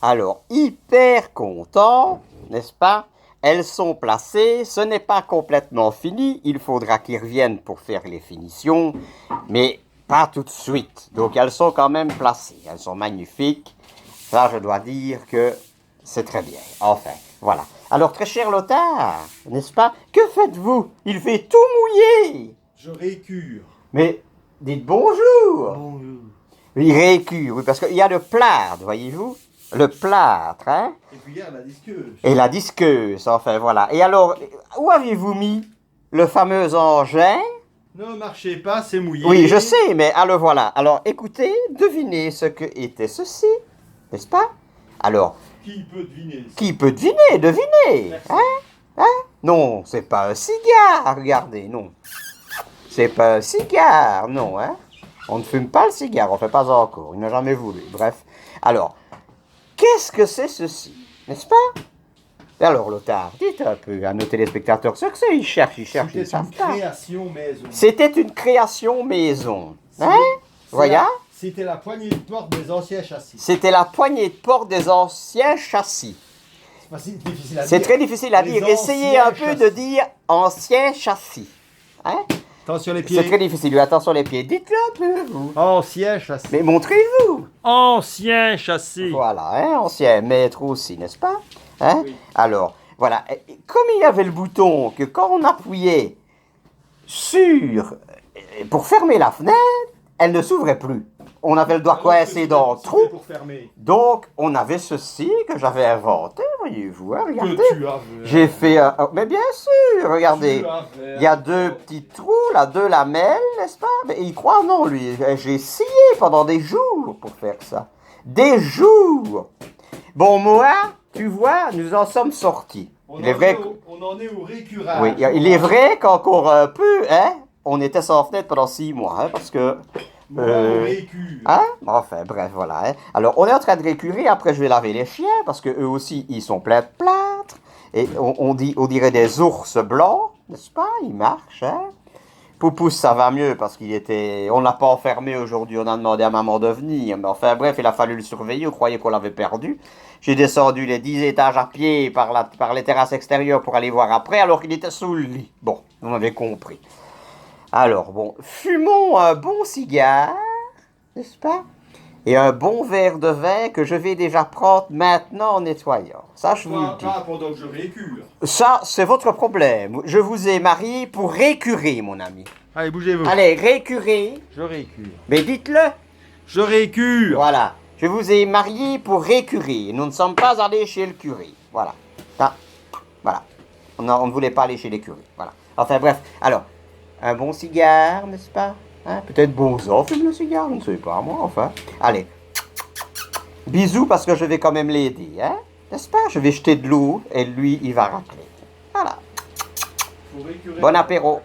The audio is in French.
Alors, hyper content, n'est-ce pas? Elles sont placées, ce n'est pas complètement fini, il faudra qu'ils reviennent pour faire les finitions, mais pas tout de suite. Donc elles sont quand même placées, elles sont magnifiques. Ça, je dois dire que c'est très bien. Enfin, voilà. Alors, très cher Lothar, n'est-ce pas? Que faites-vous? Il fait tout mouiller. Je récure. Mais dites bonjour. Bonjour. Il récure, oui, parce qu'il y a le plâtre, voyez-vous? Le plâtre, hein? Et puis il y a la disqueuse. Et la disqueuse, enfin, voilà. Et alors, où aviez-vous mis le fameux engin? Ne marchez pas, c'est mouillé. Oui, je sais, mais alors voilà. Alors, écoutez, devinez ce que était ceci, n'est-ce pas? Alors, Qui peut deviner ça? qui peut deviner? Devinez! Personne. Hein? Non, c'est pas un cigare, regardez, non. C'est pas un cigare, non, hein? On ne fume pas le cigare, on ne fait pas encore, il n'a jamais voulu. Bref, alors, qu'est-ce que c'est ceci, n'est-ce pas? Alors, Lothar, dites un peu à nos téléspectateurs ce que c'est, ils cherchent, ils C'était savent une pas. création maison. C'était une création maison, hein? C'est Voyez? C'était la poignée de porte des anciens châssis. C'était la poignée de porte des anciens châssis. C'est pas si difficile à dire. C'est très difficile à Les dire. Essayez un anciens peu de châssis. dire ancien châssis. Hein? Attention les C'est très pieds. difficile. Attention les pieds. Dites-le un peu, vous. Ancien châssis. Mais montrez-vous. Ancien châssis. Voilà, hein, ancien maître aussi, n'est-ce pas? Hein? Oui. Alors, voilà. Et comme il y avait le bouton que quand on appuyait sur pour fermer la fenêtre, elle ne s'ouvrait plus. On avait le doigt coincé dans le trou. Pour fermer. Donc, on avait ceci que j'avais inventé, voyez-vous, hein, regardez. Que tu avais. J'ai fait un... oh, mais bien sûr, regardez. Tu avais. Il y a deux petits trous, là, deux lamelles, n'est-ce pas? Mais il croit non, lui. J'ai scié pendant des jours pour faire ça. Des jours! Bon, moi, tu vois, nous en sommes sortis. On Il est vrai on en est au récurage. oui, il est vrai qu'encore un peu, hein, on était sans fenêtre pendant 6 mois, hein, parce que... On va au récure. Hein? Enfin, bref, voilà. Hein. Alors, on est en train de récurer. Après, je vais laver les chiens parce que eux aussi, ils sont pleins de plâtre. Et on dirait des ours blancs, n'est-ce pas? Ils marchent, hein? Poupousse, ça va mieux parce qu'il était... On ne l'a pas enfermé aujourd'hui. On a demandé à maman de venir. Mais enfin, bref, il a fallu le surveiller. On croyait qu'on l'avait perdu. J'ai descendu les 10 étages à pied par les terrasses extérieures pour aller voir après, alors qu'il était sous le lit. Bon, vous m'avez compris. Alors, bon, fumons un bon cigare, n'est-ce pas? Et un bon verre de vin que je vais déjà prendre maintenant en nettoyant. Ça, je vous le dis. Pas pendant que je récure. Ça, c'est votre problème. Je vous ai marié pour récurer, mon ami. Allez, bougez-vous. Allez, récurer. Je récure. Mais dites-le. Je récure. Voilà. Je vous ai marié pour récurer. Nous ne sommes pas allés chez le curé. Voilà. Ah, voilà. On ne voulait pas aller chez les curés. Voilà. Enfin, bref. Alors, un bon cigare, n'est-ce pas? Hein? Peut-être Bozo fume le cigare, je ne sais pas, moi, enfin. Allez. Bisous, parce que je vais quand même l'aider, hein? N'est-ce pas? Je vais jeter de l'eau, et lui, il va racler. Voilà. Faut récurer. Bon apéro.